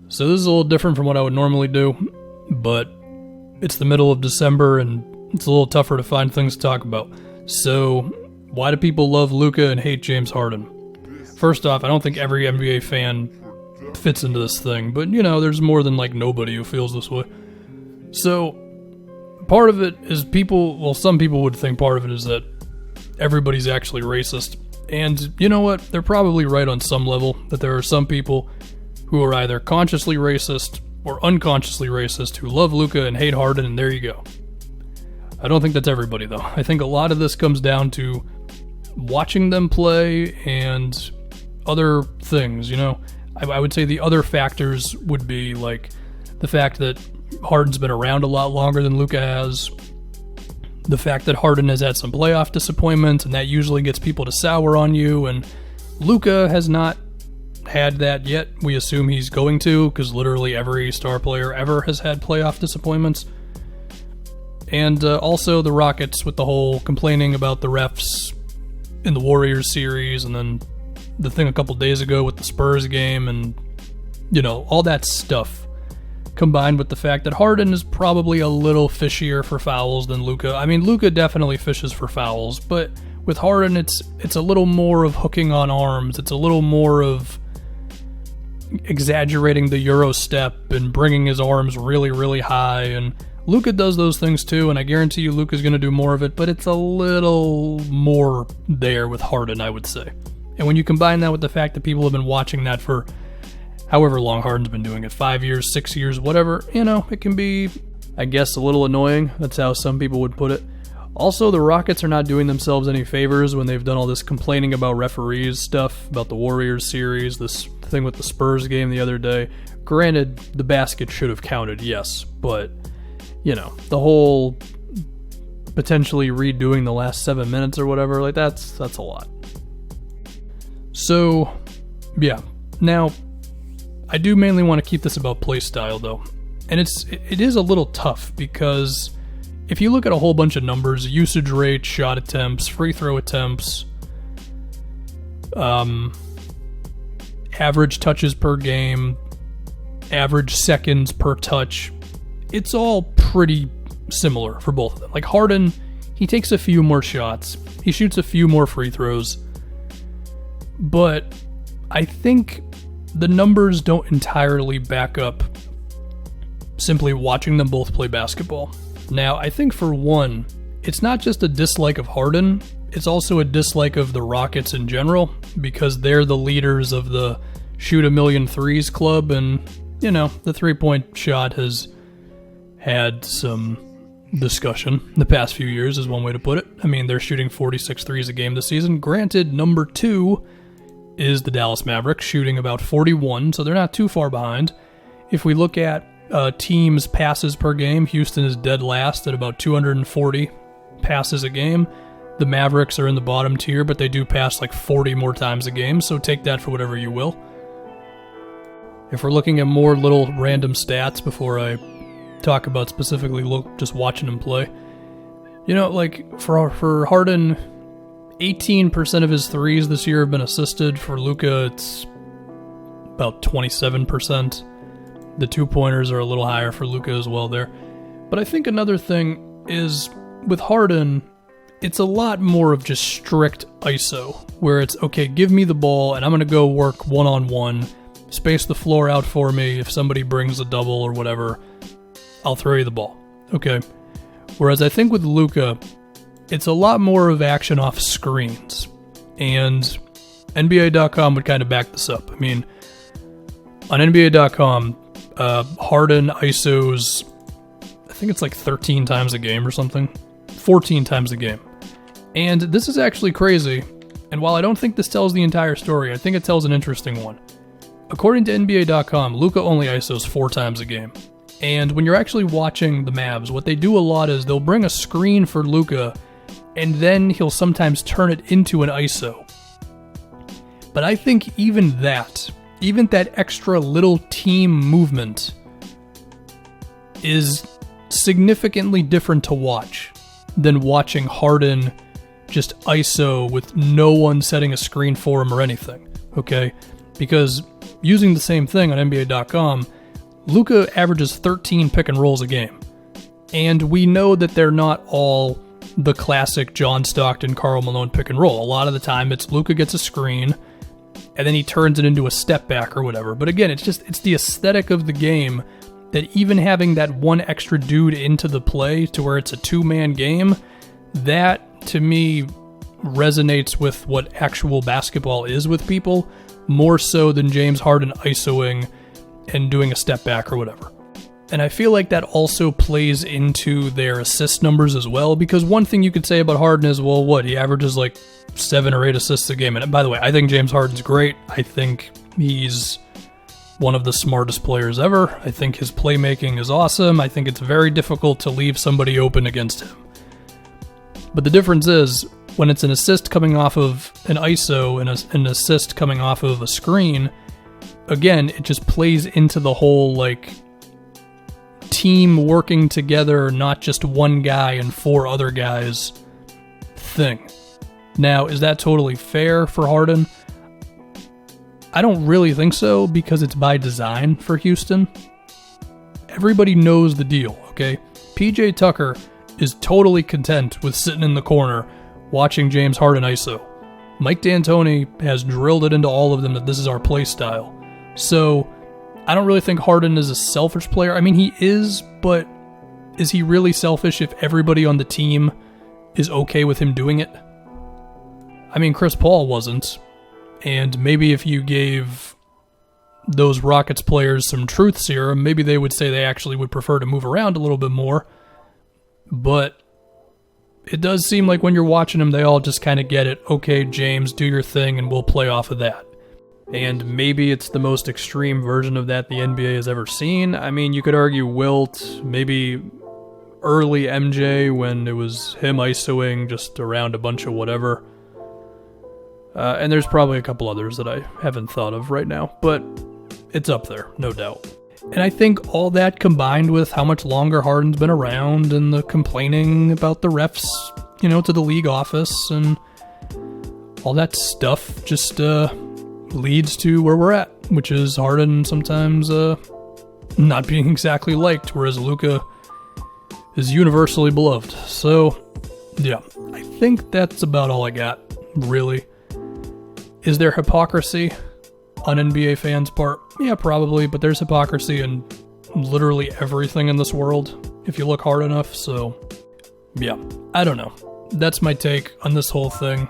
So this is a little different from what I would normally do, but it's the middle of December and it's a little tougher to find things to talk about. So, why do people love Luka and hate James Harden? First off, I don't think every NBA fan fits into this thing, but there's more than like nobody who feels this way. So, part of it is some people would think part of it is that everybody's actually racist. And you know what? They're probably right on some level, that there are some people who are either consciously racist or unconsciously racist who love Luka and hate Harden, and there you go. I don't think that's everybody, though. I think a lot of this comes down to watching them play and other things, I would say the other factors would be like the fact that Harden's been around a lot longer than Luka has, the fact that Harden has had some playoff disappointments, and that usually gets people to sour on you, and Luka has not had that yet. We assume he's going to, because literally every star player ever has had playoff disappointments. And also the Rockets with the whole complaining about the refs in the Warriors series, and then the thing a couple days ago with the Spurs game, and all that stuff, combined with the fact that Harden is probably a little fishier for fouls than Luka. I mean, Luka definitely fishes for fouls, but with Harden it's a little more of hooking on arms. It's a little more of exaggerating the Euro step and bringing his arms really, really high, and Luka does those things too, and I guarantee you Luka's going to do more of it, but it's a little more there with Harden, I would say. And when you combine that with the fact that people have been watching that for however long Harden's been doing it, 5 years, 6 years, whatever, it can be, I guess, a little annoying. That's how some people would put it. Also, the Rockets are not doing themselves any favors when they've done all this complaining about referees stuff, about the Warriors series, this thing with the Spurs game the other day. Granted, the basket should have counted, yes, but the whole potentially redoing the last 7 minutes or whatever, like that's a lot. So, yeah. Now, I do mainly want to keep this about play style though. And it is a little tough because if you look at a whole bunch of numbers, usage rate, shot attempts, free throw attempts, average touches per game, average seconds per touch, it's all pretty similar for both of them. Like Harden, he takes a few more shots, he shoots a few more free throws, but I think the numbers don't entirely back up simply watching them both play basketball. Now, I think for one, it's not just a dislike of Harden, it's also a dislike of the Rockets in general, because they're the leaders of the shoot a million threes club, and, the three-point shot has had some discussion in the past few years, is one way to put it. I mean, they're shooting 46 threes a game this season. Granted, number 2 is the Dallas Mavericks, shooting about 41, so they're not too far behind. If we look at teams' passes per game, Houston is dead last at about 240 passes a game. The Mavericks are in the bottom tier, but they do pass like 40 more times a game, so take that for whatever you will. If we're looking at more little random stats before I talk about specifically just watching him play, like for Harden, 18% of his threes this year have been assisted. For Luka, it's about 27%. The 2-pointers are a little higher for Luka as well there. But I think another thing is, with Harden, it's a lot more of just strict ISO, where it's, okay, give me the ball, and I'm going to go work one-on-one, space the floor out for me. If somebody brings a double or whatever, I'll throw you the ball. Okay. Whereas I think with Luka, it's a lot more of action off screens. And NBA.com would kind of back this up. I mean, on NBA.com, Harden ISOs, I think it's like 13 times a game or something. 14 times a game. And this is actually crazy. And while I don't think this tells the entire story, I think it tells an interesting one. According to NBA.com, Luka only ISOs 4 times a game. And when you're actually watching the Mavs, what they do a lot is they'll bring a screen for Luka, and then he'll sometimes turn it into an ISO. But I think even that extra little team movement is significantly different to watch than watching Harden just ISO with no one setting a screen for him or anything, okay? Because using the same thing on NBA.com, Luka averages 13 pick and rolls a game. And we know that they're not all the classic John Stockton, Karl Malone pick and roll. A lot of the time it's Luka gets a screen and then he turns it into a step back or whatever. But again, it's the aesthetic of the game that even having that one extra dude into the play to where it's a two-man game, that to me resonates with what actual basketball is with people, more so than James Harden isoing and doing a step back or whatever. And I feel like that also plays into their assist numbers as well, because one thing you could say about Harden is, well, what, he averages like 7 or 8 assists a game. And by the way, I think James Harden's great. I think he's one of the smartest players ever. I think his playmaking is awesome. I think it's very difficult to leave somebody open against him. But the difference is, when it's an assist coming off of an ISO and an assist coming off of a screen, again, it just plays into the whole, like, team working together, not just one guy and 4 other guys thing. Now, is that totally fair for Harden? I don't really think so, because it's by design for Houston. Everybody knows the deal, okay? PJ Tucker is totally content with sitting in the corner watching James Harden ISO. Mike D'Antoni has drilled it into all of them that this is our play style. So I don't really think Harden is a selfish player. I mean, he is, but is he really selfish if everybody on the team is okay with him doing it? I mean, Chris Paul wasn't. And maybe if you gave those Rockets players some truth serum, maybe they would say they actually would prefer to move around a little bit more. But it does seem like when you're watching them, they all just kind of get it. Okay, James, do your thing, and we'll play off of that. And maybe it's the most extreme version of that the NBA has ever seen. I mean, you could argue Wilt, maybe early MJ when it was him ISOing just around a bunch of whatever. And there's probably a couple others that I haven't thought of right now, but it's up there, no doubt. And I think all that combined with how much longer Harden's been around and the complaining about the refs, to the league office and all that stuff just leads to where we're at, which is Harden sometimes not being exactly liked, whereas Luka is universally beloved. So, yeah, I think that's about all I got, really. Is there hypocrisy on NBA fans' part? Yeah, probably, but there's hypocrisy in literally everything in this world, if you look hard enough, so yeah, I don't know. That's my take on this whole thing.